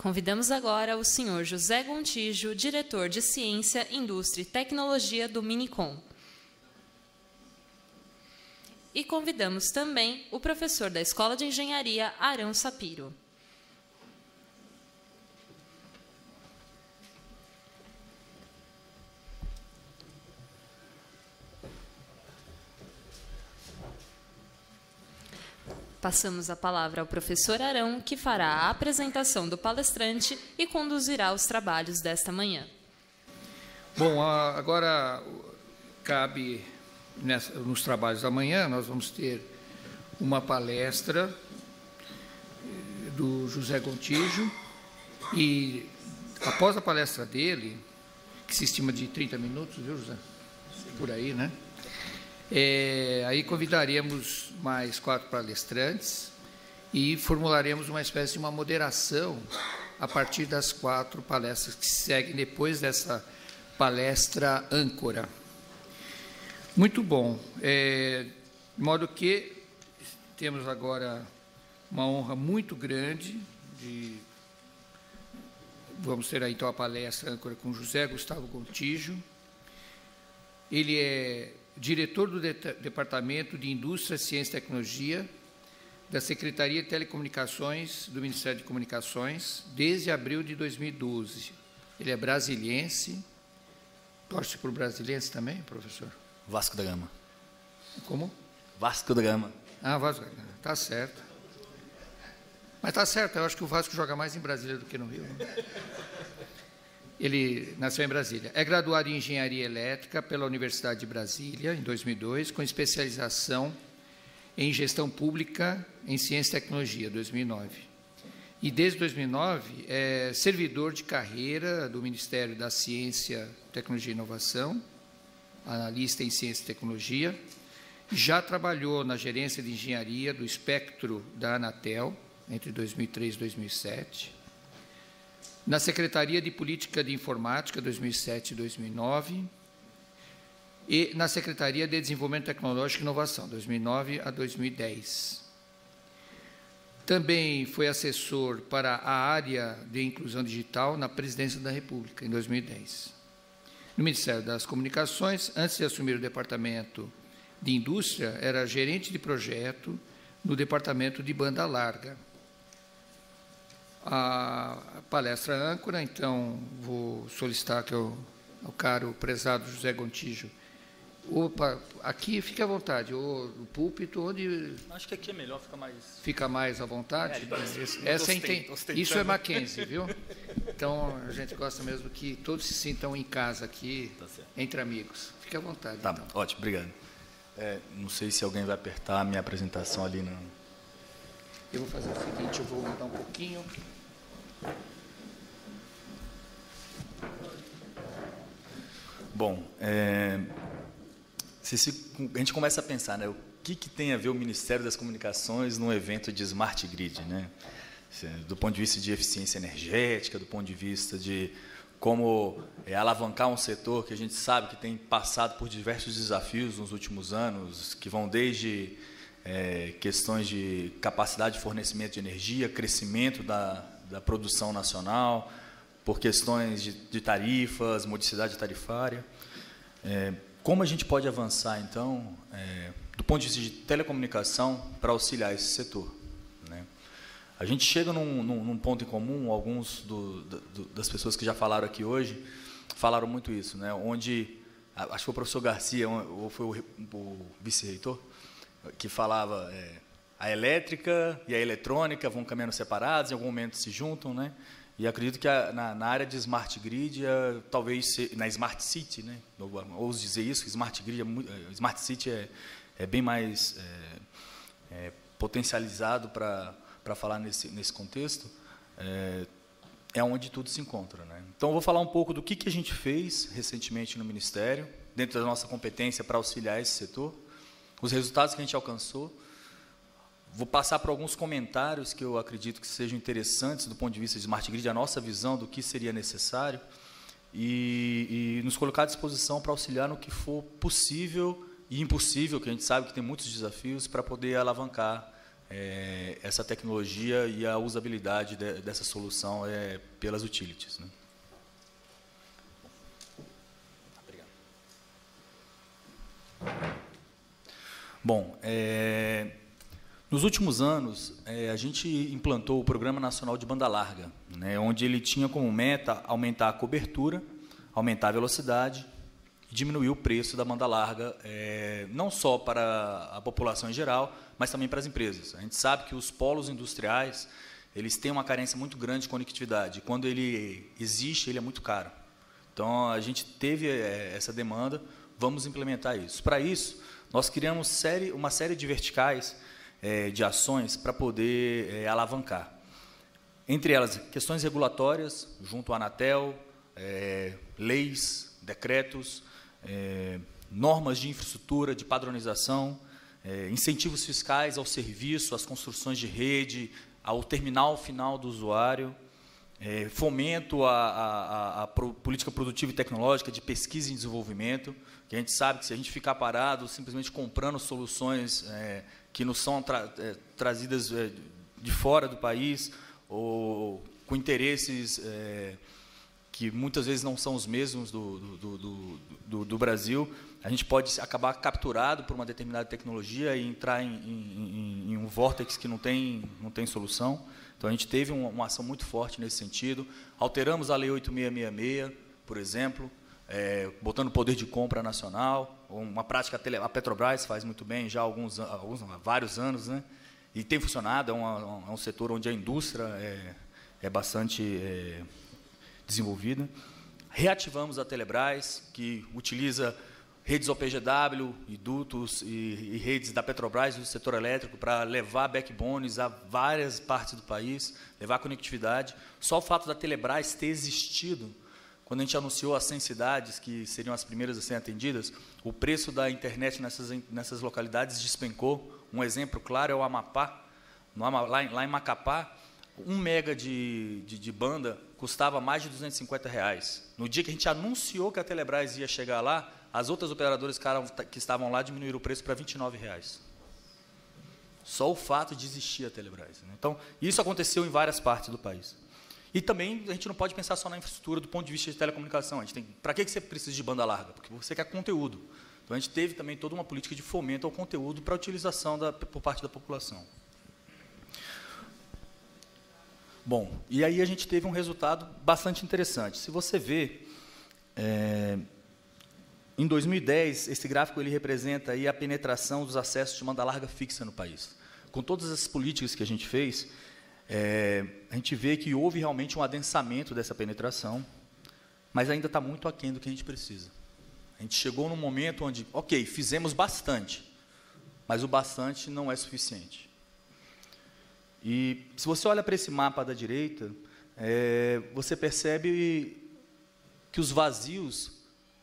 Convidamos agora o senhor José Gontijo, diretor de Ciência, Indústria e Tecnologia do Minicom. E convidamos também o professor da Escola de Engenharia, Arão Sapiro. Passamos a palavra ao professor Arão, que fará a apresentação do palestrante e conduzirá os trabalhos desta manhã. Bom, agora cabe, nos trabalhos da manhã, nós vamos ter uma palestra do José Gontijo e, após a palestra dele, que se estima de 30 minutos, viu, José? Por aí, né? Aí convidaremos mais 4 palestrantes e formularemos uma espécie de uma moderação a partir das 4 palestras que seguem depois dessa palestra âncora. Muito bom. De modo que temos agora uma honra muito grande vamos ter aí então a palestra âncora com José Gustavo Gontijo. Ele é diretor do Departamento de Indústria, Ciência e Tecnologia da Secretaria de Telecomunicações do Ministério de Comunicações desde abril de 2012. Ele é brasiliense. Torce por brasiliense também, professor? Vasco da Gama. Como? Vasco da Gama. Ah, Vasco da Gama. Está certo. Mas está certo, eu acho que o Vasco joga mais em Brasília do que no Rio. Né? Ele nasceu em Brasília. É graduado em Engenharia Elétrica pela Universidade de Brasília, em 2002, com especialização em Gestão Pública em Ciência e Tecnologia, 2009. E, desde 2009, é servidor de carreira do Ministério da Ciência, Tecnologia e Inovação, analista em Ciência e Tecnologia. Já trabalhou na gerência de engenharia do espectro da Anatel, entre 2003 e 2007. Na Secretaria de Política de Informática, 2007 e 2009, e na Secretaria de Desenvolvimento Tecnológico e Inovação, 2009 a 2010. Também foi assessor para a área de inclusão digital na Presidência da República, em 2010. No Ministério das Comunicações, antes de assumir o Departamento de Indústria, era gerente de projeto no Departamento de Banda Larga. A palestra âncora, então, vou solicitar que o caro prezado José Gontijo. Opa, aqui fique à vontade, o púlpito, onde... Acho que aqui é melhor, fica mais... Fica mais à vontade? Isso é Mackenzie, viu? Então, a gente gosta mesmo que todos se sintam em casa aqui, entre amigos. Fique à vontade. Tá, então. Ótimo, obrigado. Não sei se alguém vai apertar a minha apresentação ali. Não. Eu vou fazer o seguinte, eu vou mudar um pouquinho... Bom, a gente começa a pensar, né, o que tem a ver o Ministério das Comunicações num evento de Smart Grid, né? Do ponto de vista de eficiência energética, do ponto de vista de como alavancar um setor que a gente sabe que tem passado por diversos desafios nos últimos anos, que vão desde questões de capacidade de fornecimento de energia, crescimento da produção nacional, por questões de tarifas, modicidade tarifária. Como a gente pode avançar, então, do ponto de vista de telecomunicação, para auxiliar esse setor? Né? A gente chega num ponto em comum, alguns das pessoas que já falaram aqui hoje, falaram muito isso, né? Onde, acho que foi o professor Garcia, ou foi o vice-reitor, que falava... a elétrica e a eletrônica vão caminhando separados, em algum momento se juntam, né? E acredito que na área de Smart Grid, talvez na Smart City, né? Ouso dizer isso, que Smart Grid, Smart City é bem mais potencializado para falar nesse contexto, é onde tudo se encontra, né? Então, eu vou falar um pouco do que a gente fez recentemente no Ministério, dentro da nossa competência para auxiliar esse setor, os resultados que a gente alcançou. Vou passar por alguns comentários que eu acredito que sejam interessantes do ponto de vista de Smart Grid, a nossa visão do que seria necessário, e nos colocar à disposição para auxiliar no que for possível e impossível, que a gente sabe que tem muitos desafios, para poder alavancar essa tecnologia e a usabilidade dessa solução pelas utilities, né? Obrigado. Bom, nos últimos anos, a gente implantou o Programa Nacional de Banda Larga, né, onde ele tinha como meta aumentar a cobertura, aumentar a velocidade e diminuir o preço da banda larga, não só para a população em geral, mas também para as empresas. A gente sabe que os polos industriais, eles têm uma carência muito grande de conectividade. Quando ele existe, ele é muito caro. Então, a gente teve essa demanda, vamos implementar isso. Para isso, nós criamos uma série de verticais de ações para poder alavancar. Entre elas, questões regulatórias, junto à Anatel, leis, decretos, normas de infraestrutura, de padronização, incentivos fiscais ao serviço, às construções de rede, ao terminal final do usuário, fomento à política produtiva e tecnológica de pesquisa e desenvolvimento, que a gente sabe que se a gente ficar parado, simplesmente comprando soluções que nos são trazidas de fora do país, ou com interesses que muitas vezes não são os mesmos do Brasil, a gente pode acabar capturado por uma determinada tecnologia e entrar em um vórtice que não tem solução. Então, a gente teve uma ação muito forte nesse sentido. Alteramos a Lei 8666, por exemplo, botando poder de compra nacional, uma prática que a Petrobras faz muito bem já há vários anos, né? E tem funcionado, é um setor onde a indústria é bastante desenvolvida. Reativamos a Telebrás, que utiliza redes OPGW e dutos e redes da Petrobras e do setor elétrico para levar backbones a várias partes do país, levar conectividade. Só o fato da Telebrás ter existido, quando a gente anunciou as 100 cidades, que seriam as primeiras a serem atendidas, o preço da internet nessas localidades despencou. Um exemplo claro é o Amapá. Lá em Macapá, 1 mega de banda custava mais de R$250. No dia que a gente anunciou que a Telebrás ia chegar lá, as outras operadoras que estavam lá diminuíram o preço para R$29. Só o fato de existir a Telebrás, né? Então, isso aconteceu em várias partes do país. E também a gente não pode pensar só na infraestrutura do ponto de vista de telecomunicação. Para que você precisa de banda larga? Porque você quer conteúdo. Então, a gente teve também toda uma política de fomento ao conteúdo para a utilização por parte da população. Bom, e aí a gente teve um resultado bastante interessante. Se você vê, em 2010, esse gráfico ele representa aí a penetração dos acessos de banda larga fixa no país. Com todas as políticas que a gente fez, a gente vê que houve realmente um adensamento dessa penetração, mas ainda está muito aquém do que a gente precisa. A gente chegou num momento onde, ok, fizemos bastante, mas o bastante não é suficiente. E, se você olha para esse mapa da direita, você percebe que os vazios,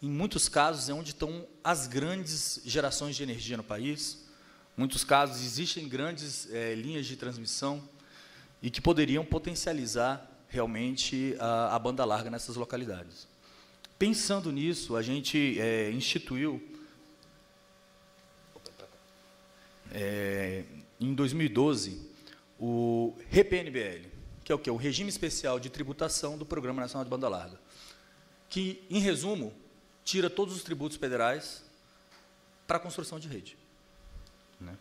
em muitos casos, é onde estão as grandes gerações de energia no país. Em muitos casos, existem grandes linhas de transmissão e que poderiam potencializar realmente a banda larga nessas localidades. Pensando nisso, a gente instituiu, em 2012, o REPNBL, que é o quê? O Regime Especial de Tributação do Programa Nacional de Banda Larga, que, em resumo, tira todos os tributos federais para a construção de rede, né?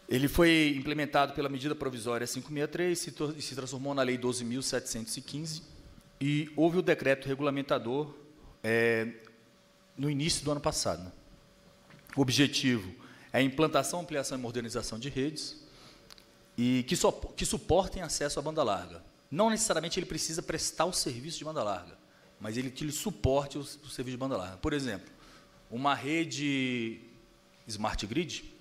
Ele foi implementado pela medida provisória 563 e se transformou na Lei 12.715, e houve o decreto regulamentador no início do ano passado, né? O objetivo é a implantação, ampliação e modernização de redes e que suportem acesso à banda larga. Não necessariamente ele precisa prestar o serviço de banda larga, mas que ele suporte o serviço de banda larga. Por exemplo, uma rede smart grid,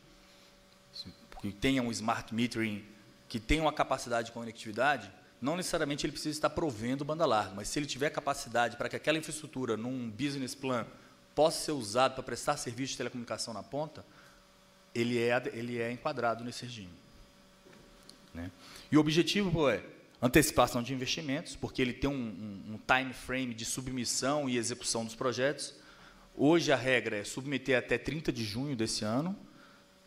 que tenha um smart metering, que tenha uma capacidade de conectividade, não necessariamente ele precisa estar provendo banda larga, mas se ele tiver capacidade para que aquela infraestrutura, num business plan, possa ser usado para prestar serviço de telecomunicação na ponta, ele é enquadrado nesse regime, né? E o objetivo é antecipação de investimentos, porque ele tem um time frame de submissão e execução dos projetos. Hoje a regra é submeter até 30 de junho desse ano,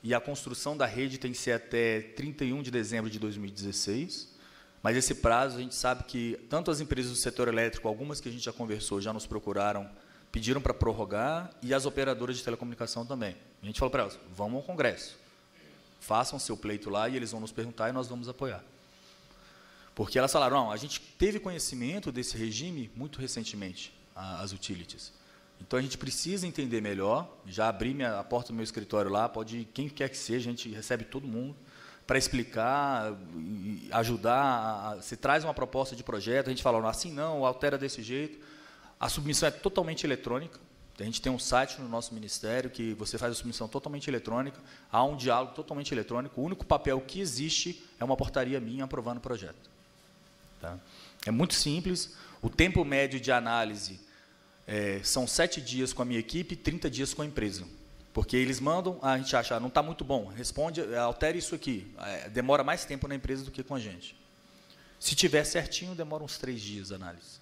e a construção da rede tem que ser até 31 de dezembro de 2016, mas esse prazo a gente sabe que tanto as empresas do setor elétrico, algumas que a gente já conversou, já nos procuraram, pediram para prorrogar, e as operadoras de telecomunicação também. A gente falou para elas, vamos ao Congresso, façam seu pleito lá e eles vão nos perguntar e nós vamos apoiar. Porque elas falaram, não, a gente teve conhecimento desse regime muito recentemente, as utilities. Então, a gente precisa entender melhor, já abri a porta do meu escritório lá, pode ir quem quer que seja, a gente recebe todo mundo, para explicar, ajudar, se traz uma proposta de projeto, a gente fala, não, assim não, altera desse jeito. A submissão é totalmente eletrônica, a gente tem um site no nosso ministério que você faz a submissão totalmente eletrônica, há um diálogo totalmente eletrônico, o único papel que existe é uma portaria minha aprovando o projeto. Tá? É muito simples, o tempo médio de análise são 7 dias com a minha equipe, 30 dias com a empresa. Porque eles mandam, a gente acha, não está muito bom, responde, altere isso aqui. Demora mais tempo na empresa do que com a gente. Se tiver certinho, demora uns 3 dias a análise.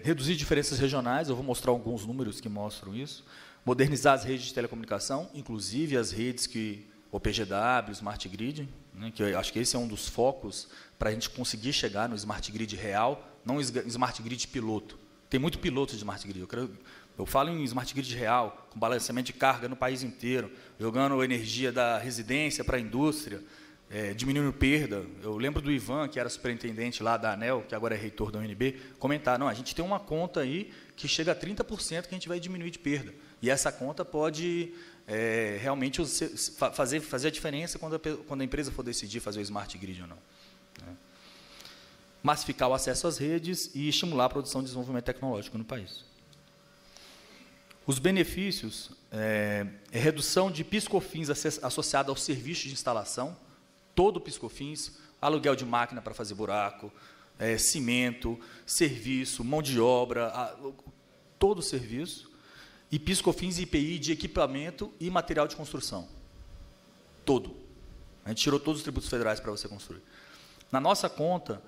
Reduzir diferenças regionais, eu vou mostrar alguns números que mostram isso. Modernizar as redes de telecomunicação, inclusive as redes que o PGW, Smart Grid, né, que eu acho que esse é um dos focos para a gente conseguir chegar no Smart Grid real, não Smart Grid piloto. Tem muito piloto de Smart Grid. Eu falo em Smart Grid real, com balanceamento de carga no país inteiro, jogando energia da residência para a indústria, diminuindo perda. Eu lembro do Ivan, que era superintendente lá da ANEEL, que agora é reitor da UNB, comentar, não, a gente tem uma conta aí que chega a 30% que a gente vai diminuir de perda. E essa conta pode realmente fazer a diferença quando a empresa for decidir fazer o Smart Grid ou não. Massificar o acesso às redes e estimular a produção e desenvolvimento tecnológico no país. Os benefícios redução de PIS/COFINS associada aos serviços de instalação, todo o PIS/COFINS, aluguel de máquina para fazer buraco, cimento, serviço, mão de obra, todo o serviço, e PIS/COFINS e IPI de equipamento e material de construção. Todo. A gente tirou todos os tributos federais para você construir. Na nossa conta,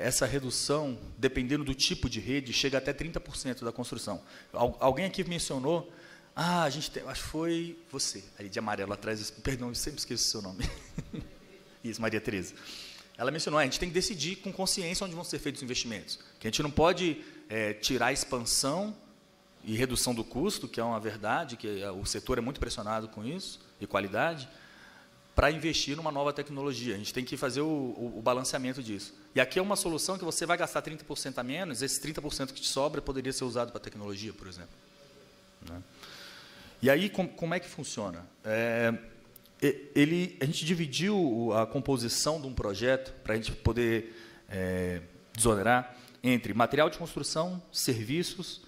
essa redução, dependendo do tipo de rede, chega até 30% da construção. Alguém aqui mencionou, a gente tem, acho que foi você, ali de amarelo atrás, perdão, eu sempre esqueço o seu nome. Isso, Maria Tereza. Ela mencionou, a gente tem que decidir com consciência onde vão ser feitos os investimentos. Que a gente não pode tirar a expansão e redução do custo, que é uma verdade, que o setor é muito pressionado com isso, e qualidade, para investir numa nova tecnologia. A gente tem que fazer o balanceamento disso. E aqui é uma solução que você vai gastar 30% a menos, esse 30% que te sobra poderia ser usado para tecnologia, por exemplo. Né? E aí, como é que funciona? A gente dividiu a composição de um projeto, para a gente poder desonerar, entre material de construção, serviços,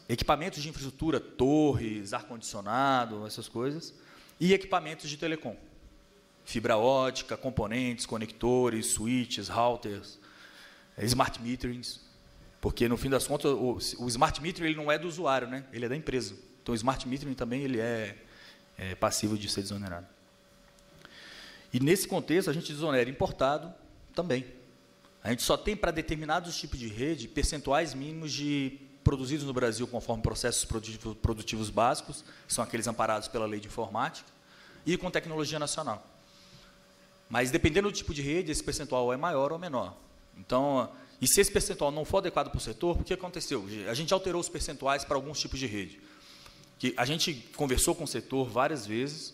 equipamentos de infraestrutura, torres, ar-condicionado, essas coisas, e equipamentos de telecom. Fibra ótica, componentes, conectores, switches, routers, smart meterings, porque, no fim das contas, o smart metering ele não é do usuário, né? Ele é da empresa. Então, o smart metering também ele é passivo de ser desonerado. E, nesse contexto, a gente desonera importado também. A gente só tem, para determinados tipos de rede, percentuais mínimos de produzidos no Brasil conforme processos produtivos básicos, que são aqueles amparados pela lei de informática, e com tecnologia nacional. Mas, dependendo do tipo de rede, esse percentual é maior ou menor. Então, e se esse percentual não for adequado para o setor, o que aconteceu? A gente alterou os percentuais para alguns tipos de rede. Que a gente conversou com o setor várias vezes,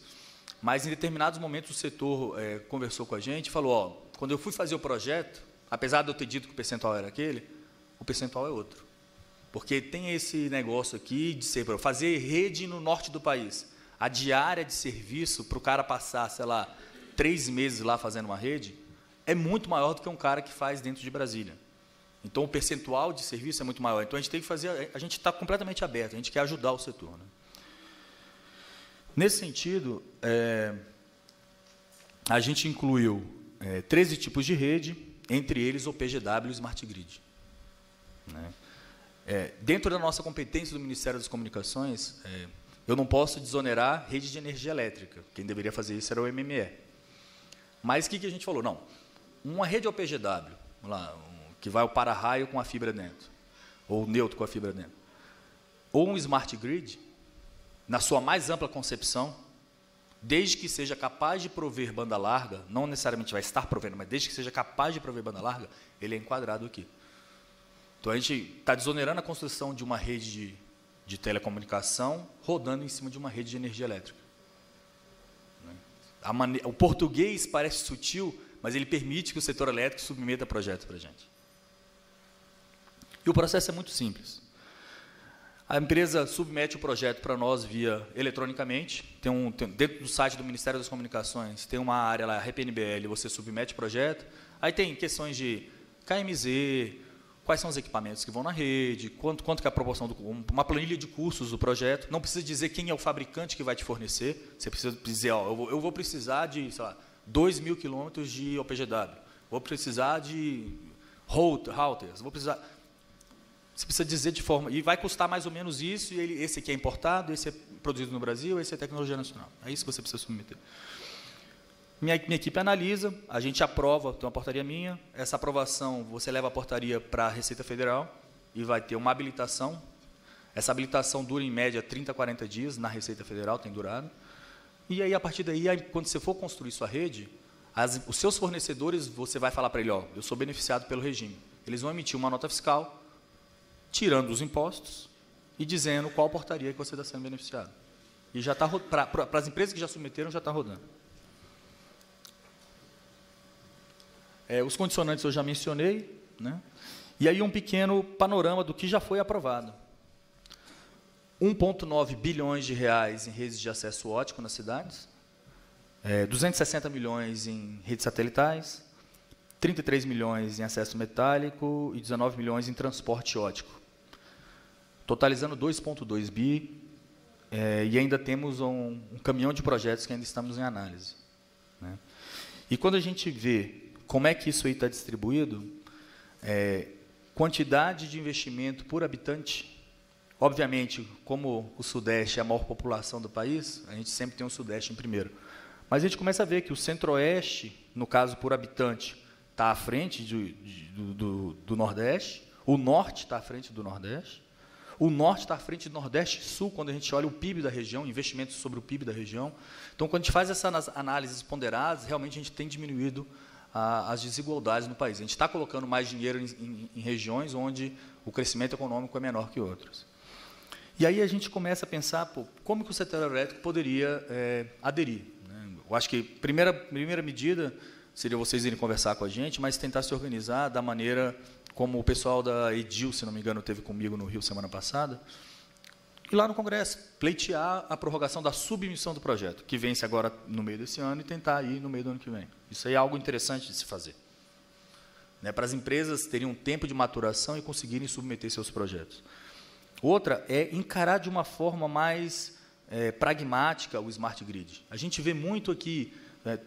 mas, em determinados momentos, o setor conversou com a gente e falou, quando eu fui fazer o projeto, apesar de eu ter dito que o percentual era aquele, o percentual é outro. Porque tem esse negócio aqui de fazer rede no norte do país. A diária de serviço para o cara passar, sei lá, 3 meses lá fazendo uma rede, é muito maior do que um cara que faz dentro de Brasília. Então, o percentual de serviço é muito maior. Então, a gente tem que fazer, a gente está completamente aberto, a gente quer ajudar o setor. Né? Nesse sentido, a gente incluiu 13 tipos de rede, entre eles o PGW e o Smart Grid. Né? Dentro da nossa competência do Ministério das Comunicações, eu não posso desonerar rede de energia elétrica. Quem deveria fazer isso era o MME. Mas o que a gente falou? Não, uma rede OPGW, que vai o para-raio com a fibra dentro, ou neutro com a fibra dentro, ou um Smart Grid, na sua mais ampla concepção, desde que seja capaz de prover banda larga, não necessariamente vai estar provendo, mas desde que seja capaz de prover banda larga, ele é enquadrado aqui. Então, a gente está desonerando a construção de uma rede de telecomunicação rodando em cima de uma rede de energia elétrica. O português parece sutil, mas ele permite que o setor elétrico submeta projetos para a gente. E o processo é muito simples. A empresa submete o projeto para nós via eletronicamente. Dentro do site do Ministério das Comunicações, tem uma área lá, RPNBL, você submete o projeto. Aí tem questões de KMZ, quais são os equipamentos que vão na rede, quanto que é a proporção, uma planilha de custos do projeto. Não precisa dizer quem é o fabricante que vai te fornecer. Você precisa dizer, ó, eu vou precisar de, sei lá, 2.000 quilômetros de OPGW. Vou precisar de routers, vou precisar... Você precisa dizer de forma... E vai custar mais ou menos isso, e esse aqui é importado, esse é produzido no Brasil, esse é tecnologia nacional. É isso que você precisa submeter. Minha equipe analisa, a gente aprova, tem uma portaria minha, essa aprovação, você leva a portaria para a Receita Federal e vai ter uma habilitação. Essa habilitação dura, em média, 30 a 40 dias, na Receita Federal tem durado. E aí, a partir daí, quando você for construir sua rede, os seus fornecedores, você vai falar para ele, ó, eu sou beneficiado pelo regime. Eles vão emitir uma nota fiscal, tirando os impostos e dizendo qual portaria que você está sendo beneficiado. E já está, para as empresas que já submeteram, já está rodando. Os condicionantes eu já mencionei, né? E aí um pequeno panorama do que já foi aprovado. 1,9 bilhões de reais em redes de acesso óptico nas cidades, 260 milhões em redes satelitais, 33 milhões em acesso metálico e 19 milhões em transporte óptico, totalizando 2,2 bi, e ainda temos um caminhão de projetos que ainda estamos em análise, né? E quando a gente vê como é que isso aí está distribuído, quantidade de investimento por habitante, obviamente, como o Sudeste é a maior população do país, a gente sempre tem o Sudeste em primeiro. Mas a gente começa a ver que o Centro-Oeste, no caso por habitante, está à frente do Nordeste, o Norte está à frente do Nordeste, o Norte está à frente do Nordeste e Sul, quando a gente olha o PIB da região, investimentos sobre o PIB da região. Então, quando a gente faz essas análises ponderadas, realmente a gente tem diminuído as desigualdades no país. A gente está colocando mais dinheiro em regiões onde o crescimento econômico é menor que outras. E aí a gente começa a pensar, pô, como que o setor elétrico poderia aderir, né? Eu acho que a primeira medida seria vocês irem conversar com a gente, mas tentar se organizar da maneira como o pessoal da Edil, se não me engano, teve comigo no Rio semana passada, e lá no Congresso, pleitear a prorrogação da submissão do projeto, que vence agora no meio desse ano, e tentar ir no meio do ano que vem. Isso aí é algo interessante de se fazer, né, para as empresas terem um tempo de maturação e conseguirem submeter seus projetos. Outra é encarar de uma forma mais pragmática o Smart Grid. A gente vê muito aqui,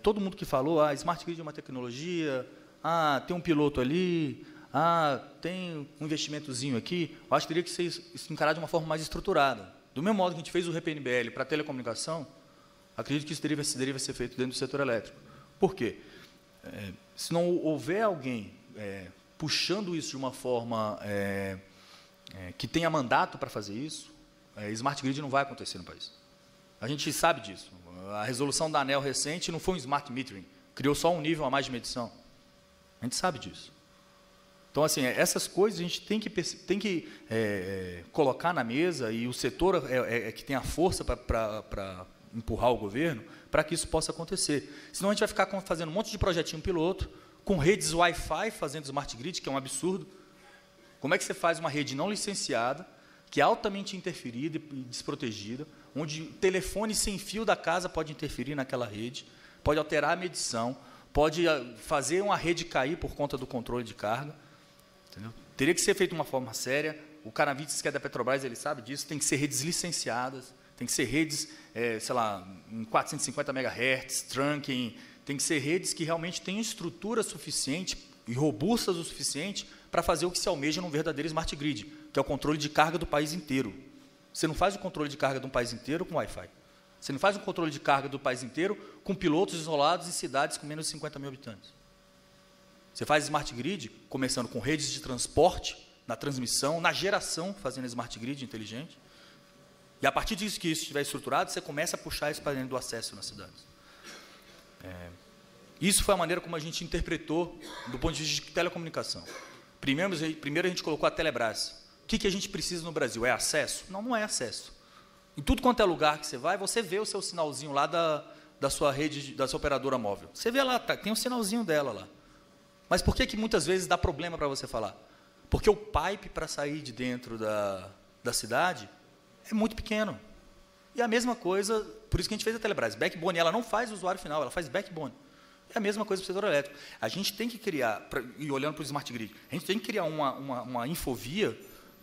todo mundo que falou, Smart Grid é uma tecnologia, tem um piloto ali, tem um investimentozinho aqui. Eu acho que teria que ser encarado de uma forma mais estruturada. Do mesmo modo que a gente fez o RPNBL para a telecomunicação, acredito que isso deveria ser feito dentro do setor elétrico. Por quê? Se não houver alguém puxando isso de uma forma que tenha mandato para fazer isso, Smart Grid não vai acontecer no país. A gente sabe disso. A resolução da ANEEL recente não foi um Smart Metering, criou só um nível a mais de medição. A gente sabe disso. Então, assim, essas coisas a gente tem que colocar na mesa, e o setor que tem a força para empurrar o governo para que isso possa acontecer. Senão a gente vai ficar fazendo um monte de projetinho piloto, com redes Wi-Fi fazendo Smart Grid, que é um absurdo. Como é que você faz uma rede não licenciada, que é altamente interferida e desprotegida, onde o telefone sem fio da casa pode interferir naquela rede, pode alterar a medição, pode fazer uma rede cair por conta do controle de carga. Entendeu? Teria que ser feito de uma forma séria. O Canavites, que é da Petrobras, ele sabe disso. Tem que ser redes licenciadas, tem que ser redes, sei lá, em 450 MHz, trunking. Tem que ser redes que realmente tenham estrutura suficiente e robustas o suficiente para fazer o que se almeja num verdadeiro Smart Grid, que é o controle de carga do país inteiro. Você não faz o controle de carga de um país inteiro com Wi-Fi. Você não faz o controle de carga do país inteiro com pilotos isolados em cidades com menos de 50 mil habitantes. Você faz Smart Grid, começando com redes de transporte, na transmissão, na geração, fazendo Smart Grid inteligente, E a partir disso que isso estiver estruturado, você começa a puxar isso para dentro do acesso nas cidades. Isso foi a maneira como a gente interpretou do ponto de vista de telecomunicação. Primeiro a gente colocou a Telebrás. O que a gente precisa no Brasil? É acesso? Não, não é acesso. Em tudo quanto é lugar que você vê o seu sinalzinho lá da sua rede, da sua operadora móvel. Você vê lá, tem um sinalzinho dela lá. Mas por que muitas vezes dá problema para você falar? Porque o pipe para sair de dentro da cidade é muito pequeno. E a mesma coisa, por isso que a gente fez a Telebrás. Backbone, ela não faz usuário final, ela faz backbone. É a mesma coisa para o setor elétrico. A gente tem que criar, e olhando para o Smart Grid, a gente tem que criar uma infovia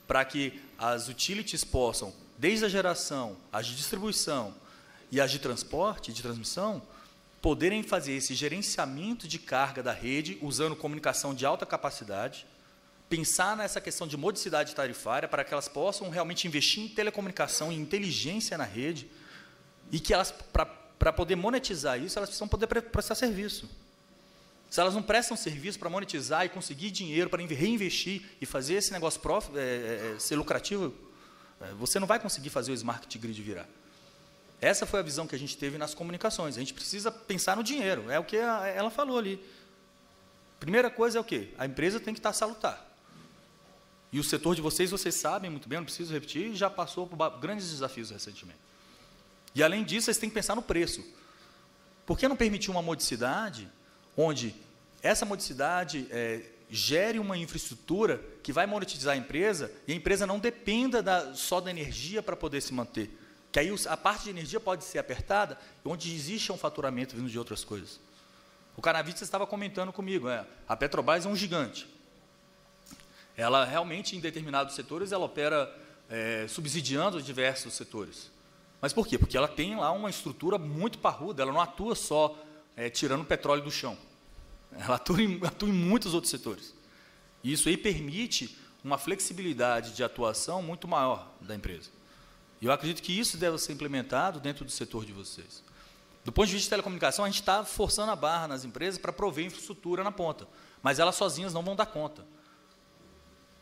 para que as utilities possam, desde a geração, as de distribuição e as de transporte, de transmissão, poderem fazer esse gerenciamento de carga da rede, usando comunicação de alta capacidade, pensar nessa questão de modicidade tarifária para que elas possam realmente investir em telecomunicação e inteligência na rede e que elas, para poder monetizar isso, elas precisam poder prestar serviço. Se elas não prestam serviço para monetizar e conseguir dinheiro para reinvestir e fazer esse negócio ser lucrativo, você não vai conseguir fazer o Smart Grid virar. Essa foi a visão que a gente teve nas comunicações. A gente precisa pensar no dinheiro. É o que ela falou ali. Primeira coisa é o quê? A empresa tem que estar salutar. E o setor de vocês sabem muito bem, não preciso repetir, já passou por grandes desafios recentemente. E, além disso, vocês têm que pensar no preço. Por que não permitir uma modicidade onde essa modicidade gere uma infraestrutura que vai monetizar a empresa e a empresa não dependa só da energia para poder se manter? Que aí a parte de energia pode ser apertada, onde existe um faturamento vindo de outras coisas. O Canavitz estava comentando comigo, a Petrobras é um gigante. Ela realmente, em determinados setores, ela opera subsidiando diversos setores. Mas por quê? Porque ela tem lá uma estrutura muito parruda, ela não atua só tirando petróleo do chão. Ela atua em muitos outros setores. E isso aí permite uma flexibilidade de atuação muito maior da empresa. E eu acredito que isso deve ser implementado dentro do setor de vocês. Do ponto de vista de telecomunicação, a gente está forçando a barra nas empresas para prover infraestrutura na ponta, mas elas sozinhas não vão dar conta.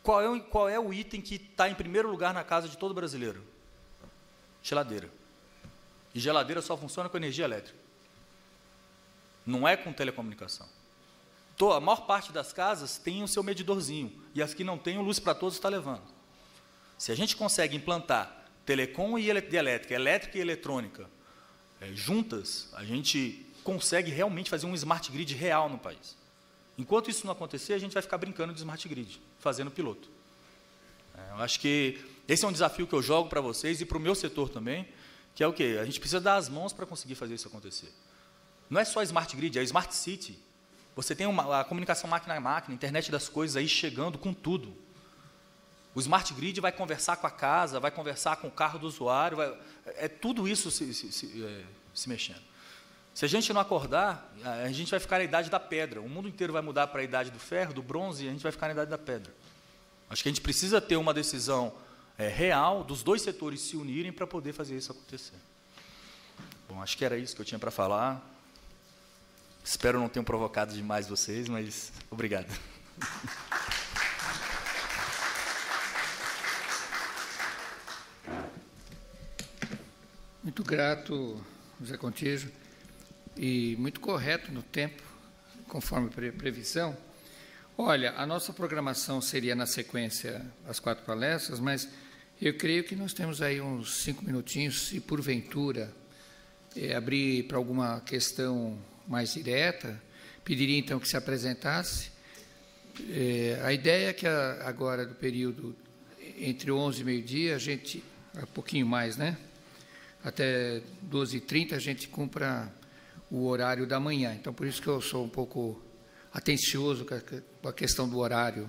Qual é o item que está em primeiro lugar na casa de todo brasileiro? Geladeira. E geladeira só funciona com energia elétrica. Não é com telecomunicação. A maior parte das casas tem o seu medidorzinho, e as que não têm, o Luz para Todos está levando. Se a gente consegue implantar telecom e elétrica, elétrica e eletrônica, juntas, a gente consegue realmente fazer um Smart Grid real no país. Enquanto isso não acontecer, a gente vai ficar brincando de Smart Grid, fazendo piloto. Eu acho que esse é um desafio que eu jogo para vocês e para o meu setor também, que é o quê? A gente precisa dar as mãos para conseguir fazer isso acontecer. Não é só Smart Grid, é Smart City. Você tem a comunicação máquina a máquina, a internet das coisas aí chegando com tudo. O Smart Grid vai conversar com a casa, vai conversar com o carro do usuário, tudo isso se mexendo. Se a gente não acordar, a gente vai ficar na idade da pedra. O mundo inteiro vai mudar para a idade do ferro, do bronze, e a gente vai ficar na idade da pedra. Acho que a gente precisa ter uma decisão real dos dois setores se unirem para poder fazer isso acontecer. Bom, acho que era isso que eu tinha para falar. Espero não ter provocado demais vocês, mas obrigado. Muito grato, José Contígio, e muito correto no tempo, conforme previsão. Olha, a nossa programação seria na sequência as 4 palestras, mas eu creio que nós temos aí uns 5 minutinhos, se porventura abrir para alguma questão mais direta, pediria então que se apresentasse. A ideia é que agora, do período entre 11 e meio-dia, a gente, um pouquinho mais, né? Até 12h30 a gente cumpra o horário da manhã. Então, por isso que eu sou um pouco atencioso com a questão do horário,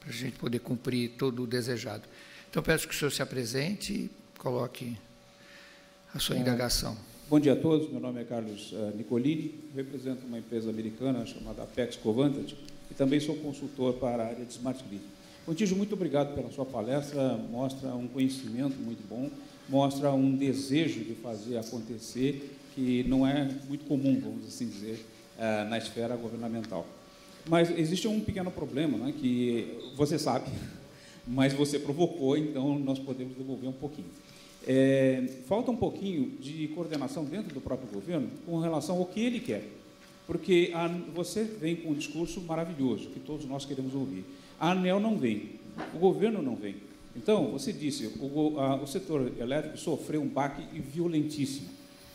para a gente poder cumprir todo o desejado. Então, peço que o senhor se apresente e coloque a sua indagação. Bom dia a todos, meu nome é Carlos Nicolini, represento uma empresa americana chamada Apex Covantage e também sou consultor para a área de Smart Grid. Contígio, muito obrigado pela sua palestra, mostra um conhecimento muito bom, mostra um desejo de fazer acontecer que não é muito comum, vamos assim dizer, na esfera governamental. Mas existe um pequeno problema, né, que você sabe, mas você provocou, então nós podemos devolver um pouquinho. falta um pouquinho de coordenação dentro do próprio governo com relação ao que ele quer. Porque você vem com um discurso maravilhoso, que todos nós queremos ouvir. A ANEEL não vem, o governo não vem. Então, você disse, o setor elétrico sofreu um baque violentíssimo.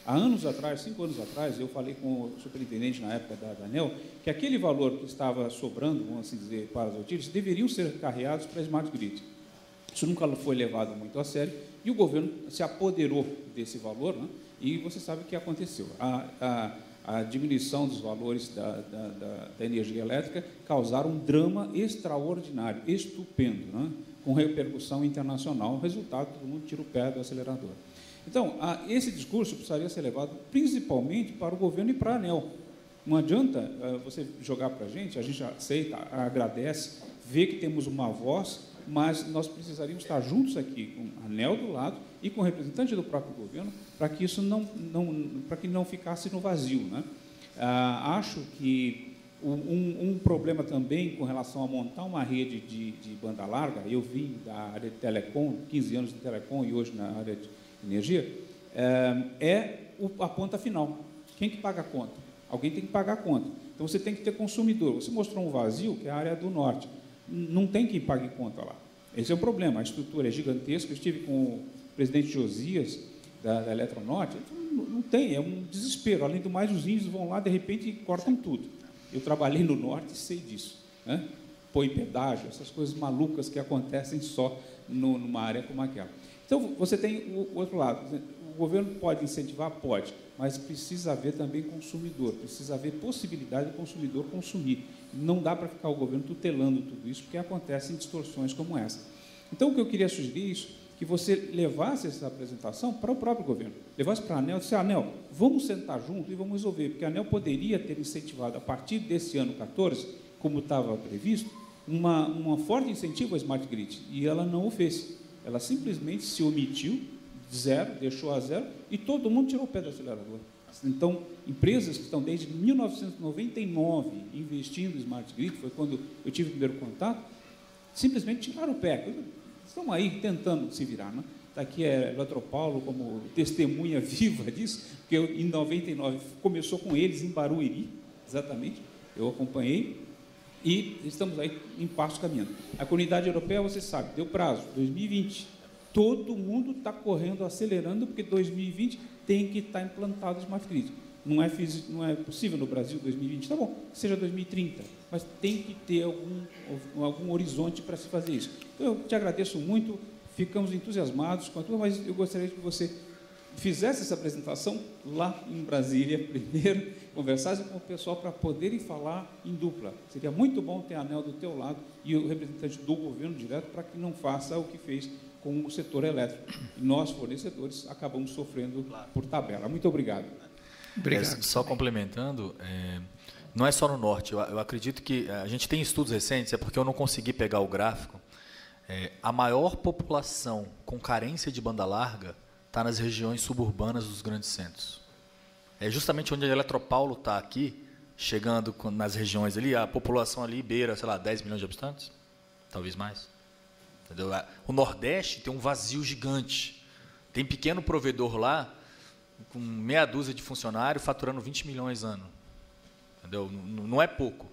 Há anos atrás, 5 anos atrás, eu falei com o superintendente na época da ANEEL, que aquele valor que estava sobrando, vamos assim dizer, para os auxílios, deveriam ser carreados para a Smart Grid. Isso nunca foi levado muito a sério, e o governo se apoderou desse valor, né? E você sabe o que aconteceu. A diminuição dos valores da energia elétrica causaram um drama extraordinário, estupendo, né? Com repercussão internacional. O resultado, todo mundo tira o pé do acelerador. Então, esse discurso precisaria ser levado principalmente para o governo e para a ANEEL. Não adianta você jogar para a gente aceita, agradece, vê que temos uma voz, mas nós precisaríamos estar juntos aqui, com a ANEEL do lado e com o representante do próprio governo, para que isso não ficasse no vazio, né? Acho que um problema também com relação a montar uma rede de banda larga, eu vim da área de telecom, 15 anos de telecom e hoje na área de energia, a ponta final. Quem que paga a conta? Alguém tem que pagar a conta. Então, você tem que ter consumidor. Você mostrou um vazio, que é a área do norte. Não tem quem pague conta lá. Esse é o problema. A estrutura é gigantesca. Eu estive com o presidente Josias, da Eletronorte. Não tem, é um desespero. Além do mais, os índios vão lá, de repente, e cortam tudo. Eu trabalhei no norte e sei disso, né? Põe pedágio, essas coisas malucas que acontecem só numa área como aquela. Então, você tem o outro lado. O governo pode incentivar? Pode, mas precisa haver também consumidor, precisa haver possibilidade do consumidor consumir. Não dá para ficar o governo tutelando tudo isso, porque acontecem distorções como essa. Então, o que eu queria sugerir é isso, que você levasse essa apresentação para o próprio governo, levasse para a ANEEL e disse, ANEEL, vamos sentar junto e vamos resolver, porque a ANEEL poderia ter incentivado, a partir desse ano 14, como estava previsto, um forte incentivo à Smart Grid, e ela não o fez. Ela simplesmente se omitiu, deixou a zero, e todo mundo tirou o pé do acelerador. Então, empresas que estão desde 1999 investindo em Smart Grid, foi quando eu tive o primeiro contato, simplesmente tiraram o pé. Estão aí tentando se virar, né? Daqui é Eletropaulo como testemunha viva disso, porque em 99 começou com eles em Barueri, exatamente, eu acompanhei, e estamos aí em passo caminhando. A Comunidade Europeia, você sabe, deu prazo, 2020. Todo mundo está correndo, acelerando, porque 2020 tem que estar implantado o Smart Grid. Não é possível no Brasil 2020, tá bom, que seja 2030, mas tem que ter algum horizonte para se fazer isso. Então, eu te agradeço muito, ficamos entusiasmados com a tua, mas eu gostaria que você fizesse essa apresentação lá em Brasília primeiro, conversasse com o pessoal para poderem falar em dupla. Seria muito bom ter a ANEEL do teu lado e o representante do governo direto para que não faça o que fez com o setor elétrico. E nós, fornecedores, acabamos sofrendo por tabela. Muito obrigado. Obrigado. Só complementando, não é só no norte, eu acredito que a gente tem estudos recentes, é porque eu não consegui pegar o gráfico, a maior população com carência de banda larga está nas regiões suburbanas dos grandes centros. É justamente onde a Eletropaulo está aqui, chegando nas regiões ali, a população ali beira, sei lá, 10 milhões de habitantes, talvez mais. Entendeu? O Nordeste tem um vazio gigante. Tem pequeno provedor lá, com meia dúzia de funcionários, faturando 20 milhões ano. Entendeu? Não é pouco.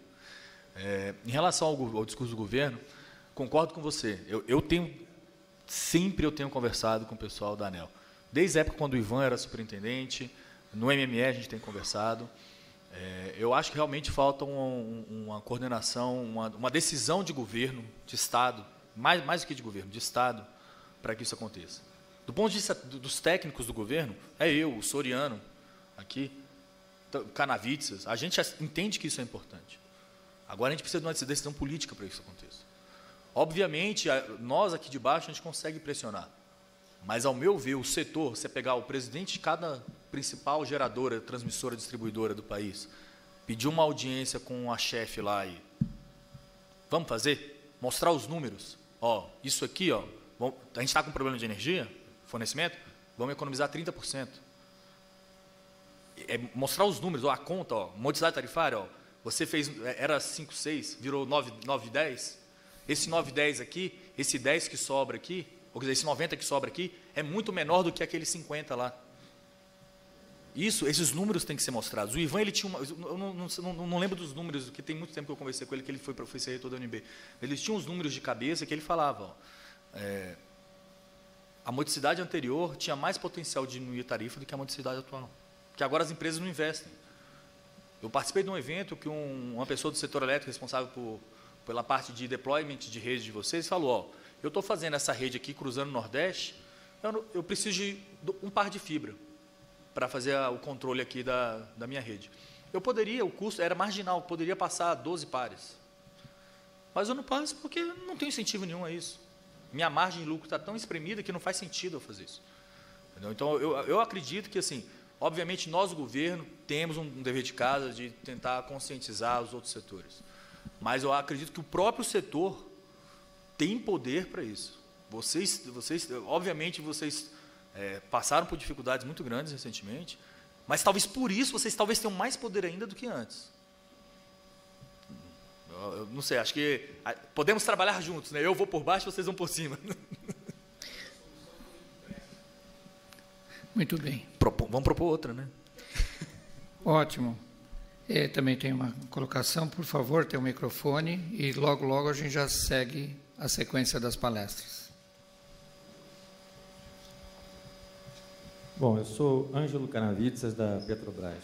Em relação ao discurso do governo, concordo com você. Eu tenho conversado com o pessoal da ANEEL. Desde a época quando o Ivan era superintendente, no MME a gente tem conversado. Eu acho que realmente falta uma coordenação, uma decisão de governo, de Estado, mais do que de governo, de Estado, para que isso aconteça. Do ponto de vista dos técnicos do governo, o Soriano, aqui, Canavitsas, a gente entende que isso é importante. Agora a gente precisa de uma decisão política para que isso aconteça. Obviamente, nós aqui de baixo a gente consegue pressionar. Mas, ao meu ver, o setor, você pegar o presidente de cada principal geradora, transmissora, distribuidora do país, pedir uma audiência com a chefe lá e vamos fazer? Mostrar os números. Isso aqui, a gente está com problema de energia, fornecimento, vamos economizar 30%. Mostrar os números, a conta, modicidade tarifária, você fez, era 5,6, virou 9,10. Esse 9,10 aqui, esse 10 que sobra aqui, ou esse 90 que sobra aqui, é muito menor do que aqueles 50 lá. Esses números têm que ser mostrados. O Ivan, ele tinha eu não lembro dos números, porque tem muito tempo que eu conversei com ele, que ele foi professor reitor da UNB. Ele tinha uns números de cabeça que ele falava, a modicidade anterior tinha mais potencial de diminuir a tarifa do que a modicidade atual. Porque agora as empresas não investem. Eu participei de um evento que uma pessoa do setor elétrico responsável pela parte de deployment de rede de vocês falou, eu estou fazendo essa rede aqui cruzando o Nordeste, eu preciso de um par de fibra para fazer o controle aqui da minha rede. O custo era marginal, poderia passar 12 pares. Mas eu não passo porque não tenho incentivo nenhum a isso. Minha margem de lucro está tão espremida que não faz sentido eu fazer isso. Entendeu? Então, eu acredito que, assim, obviamente, nós, o governo, temos um dever de casa de tentar conscientizar os outros setores. Mas eu acredito que o próprio setor tem poder para isso. Obviamente, vocês passaram por dificuldades muito grandes recentemente, mas talvez por isso vocês tenham mais poder ainda do que antes. Eu não sei, acho que podemos trabalhar juntos, né? Eu vou por baixo, vocês vão por cima. Muito bem. Vamos propor outra, né? Ótimo. Também tem uma colocação, por favor, tem um microfone e logo a gente já segue a sequência das palestras. Bom, eu sou Ângelo Canavitzas, da Petrobras.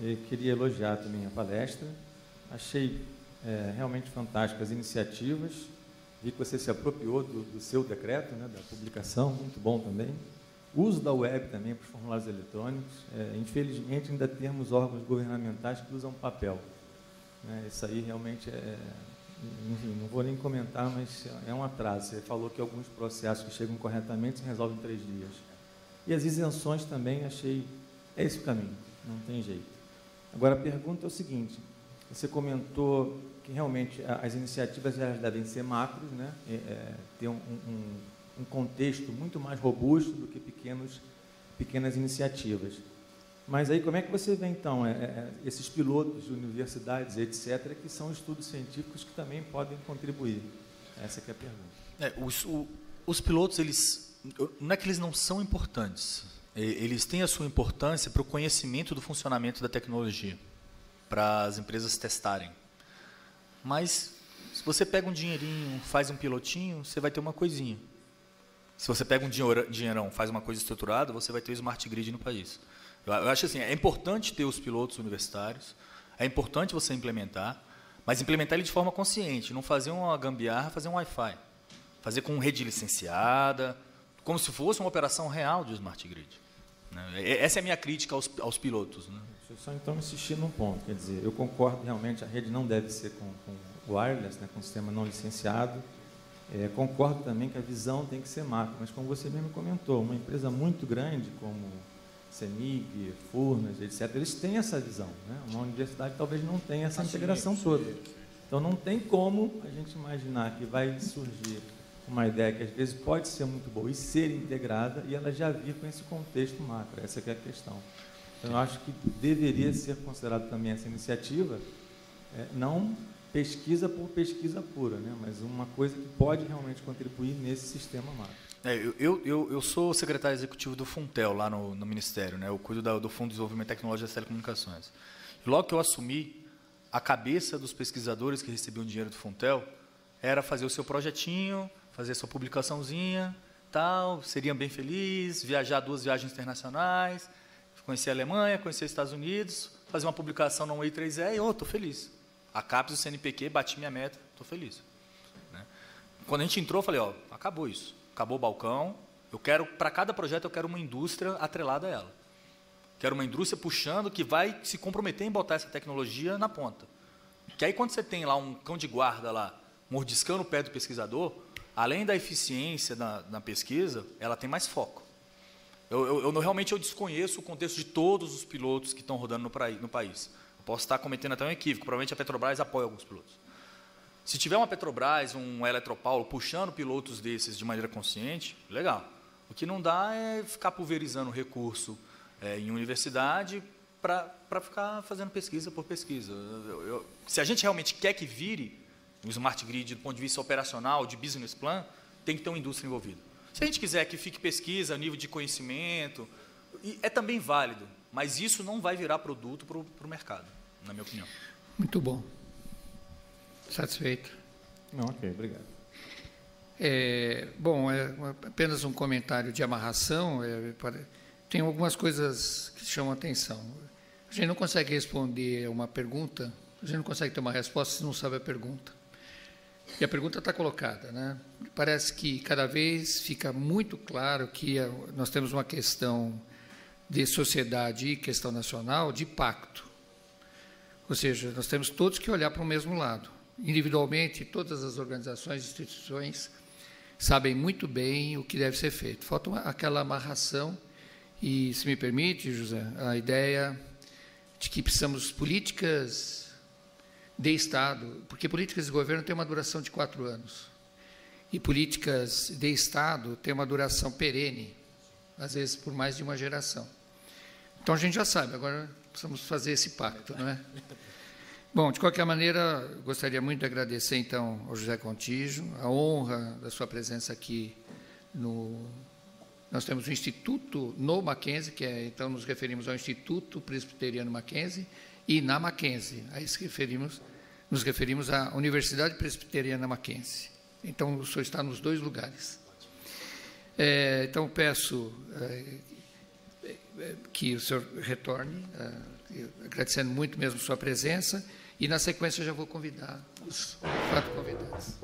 Eu queria elogiar também a palestra. Achei realmente fantásticas as iniciativas. Vi que você se apropriou do seu decreto, né, da publicação, muito bom também. O uso da web também para os formulários eletrônicos. Infelizmente, ainda temos órgãos governamentais que usam papel. Isso aí realmente enfim, não vou nem comentar, mas é um atraso. Você falou que alguns processos que chegam corretamente se resolvem em 3 dias. E as isenções também, achei, esse o caminho, não tem jeito. Agora, a pergunta é o seguinte, você comentou que realmente as iniciativas elas devem ser macros, né? Ter um contexto muito mais robusto do que pequenas iniciativas. Mas aí como é que você vê, então, esses pilotos de universidades, etc., que são estudos científicos que também podem contribuir? Essa que é a pergunta. Os pilotos, não é que eles não são importantes, eles têm a sua importância para o conhecimento do funcionamento da tecnologia, para as empresas testarem. Mas, se você pega um dinheirinho, faz um pilotinho, você vai ter uma coisinha. Se você pega um dinheirão, faz uma coisa estruturada, você vai ter o Smart Grid no país. Eu acho assim, é importante ter os pilotos universitários, é importante você implementar, mas implementar ele de forma consciente, não fazer uma gambiarra, fazer um Wi-Fi. Fazer com rede licenciada, como se fosse uma operação real de Smart Grid. Essa é a minha crítica aos pilotos. Né? Deixa eu só então insistir num ponto, quer dizer, eu concordo realmente, a rede não deve ser com wireless, né, com sistema não licenciado. Concordo também que a visão tem que ser macro, mas como você mesmo comentou, uma empresa muito grande como CEMIG, Furnas, etc., eles têm essa visão. Né? Uma universidade talvez não tenha essa integração toda. Então, não tem como a gente imaginar que vai surgir uma ideia que às vezes pode ser muito boa e ser integrada e ela já vir com esse contexto macro. Essa que é a questão. Então, eu acho que deveria ser considerado também essa iniciativa, não pesquisa por pesquisa pura, né? Mas uma coisa que pode realmente contribuir nesse sistema macro. Eu sou secretário executivo do Funtel, lá no Ministério, né? Eu cuido do Fundo de Desenvolvimento de Tecnologia das Telecomunicações. E logo que eu assumi, a cabeça dos pesquisadores que recebiam dinheiro do Funtel era fazer o seu projetinho, fazer a sua publicaçãozinha, tal, seriam bem felizes, viajar 2 viagens internacionais, conhecer a Alemanha, conhecer os Estados Unidos, fazer uma publicação no E3E e estou feliz. A CAPES e o CNPq, bati minha meta, estou feliz. Né? Quando a gente entrou, eu falei, acabou isso. Acabou o balcão, para cada projeto, eu quero uma indústria atrelada a ela. Quero uma indústria puxando que vai se comprometer em botar essa tecnologia na ponta. Que aí, quando você tem lá um cão de guarda lá, mordiscando o pé do pesquisador, além da eficiência na pesquisa, ela tem mais foco. Realmente eu desconheço o contexto de todos os pilotos que estão rodando no país. Eu posso estar cometendo até um equívoco, provavelmente a Petrobras apoia alguns pilotos. Se tiver uma Petrobras, um Eletropaulo, puxando pilotos desses de maneira consciente, legal. O que não dá é ficar pulverizando recurso em universidade para ficar fazendo pesquisa por pesquisa. Se a gente realmente quer que vire o Smart Grid do ponto de vista operacional, de business plan, tem que ter uma indústria envolvida. Se a gente quiser que fique pesquisa, nível de conhecimento, é também válido, mas isso não vai virar produto para o mercado, na minha opinião. Muito bom. Satisfeito? Não, ok, obrigado. Bom, apenas um comentário de amarração. Tem algumas coisas que chamam a atenção. A gente não consegue responder uma pergunta, a gente não consegue ter uma resposta se não sabe a pergunta. E a pergunta está colocada, né? Parece que cada vez fica muito claro que nós temos uma questão de sociedade e questão nacional de pacto. Ou seja, nós temos todos que olhar para o mesmo lado. Individualmente, todas as organizações e instituições sabem muito bem o que deve ser feito. Falta aquela amarração e, se me permite, José, a ideia de que precisamos de políticas de Estado, porque políticas de governo têm uma duração de 4 anos, e políticas de Estado têm uma duração perene, às vezes por mais de uma geração. Então, a gente já sabe, agora precisamos fazer esse pacto, não é? Bom, de qualquer maneira, gostaria muito de agradecer, então, ao José Contígio, a honra da sua presença aqui Nós temos um instituto no Mackenzie, então nos referimos ao Instituto Presbiteriano Mackenzie, e na Mackenzie, a isso nos referimos à Universidade Presbiteriana Mackenzie. Então, o senhor está nos 2 lugares. Então, peço que o senhor retorne, agradecendo muito mesmo sua presença, e, na sequência, já vou convidar os 4 convidados.